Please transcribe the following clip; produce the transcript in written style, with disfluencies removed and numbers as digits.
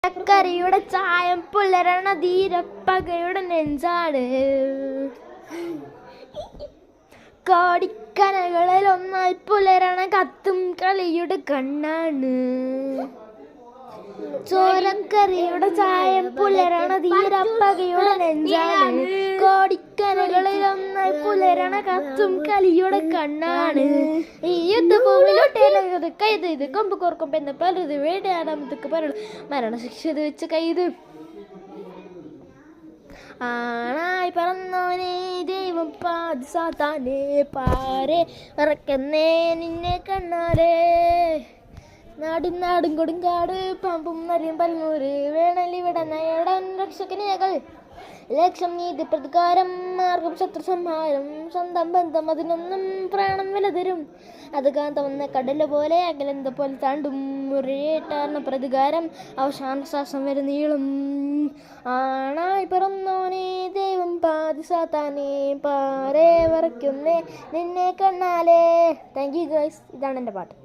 ചക്കരയുടെ ചായം പുലരണ ധീരപ്പകയുടെ നെഞ്ചാട് കോടിക്കനകളിൽ ഒന്നായി പുലരണ കത്തും കളിയുടെ കണ്ണാണ്. ചോരക്കറിയുടെ ചായം പുലരണ ധീരപ്പകയുടെ നെഞ്ചാണ്. കോടിക്കനകളിൽ ഒന്നായി പുലരണ കത്തും കളിയുടെ കണ്ണാണ്. ഈ യുദ്ധഭൂമിയിലോട്ട് കൈത് ഇത് കൊമ്പ് കോർക്കും എന്ന് പലത് വേടയാടാമത്തൊക്കെ പറയണം. മരണശിക്ഷ വെച്ച് കൈത് ആണായി പറന്നോനെ ദൈവം പാതിസാത്താനേ പാരെ മറക്കുന്നേ നിന്നെ കണ്ണാലേ. നാടും കൊടുങ്കാട് പാമ്പും നരിയും പല്ലൂര് വേണലിവിടെ നയടൻ രക്ഷകനേകൾ ലക്ഷം നീതി പ്രതികാരം മാർഗം ശത്രു സംഹാരം സ്വന്തം ബന്ധം അതിനൊന്നും പ്രാണം വില തരും. അത് കാന്തമെന്ന കടല് പോലെ അകലെന്ത പോലെ താണ്ടും മുറിയേറ്റാർന്ന പ്രതികാരം അവസാന ശ്വാസം വരെ നീളും. ആണായി പിറന്നോനെ ദൈവം പാതിസാത്താനേ പാറേ വരയ്ക്കുന്നേ നിന്നെ കണ്ണാലേ. Thank you guys. ഇതാണ് എൻ്റെ പാട്ട്.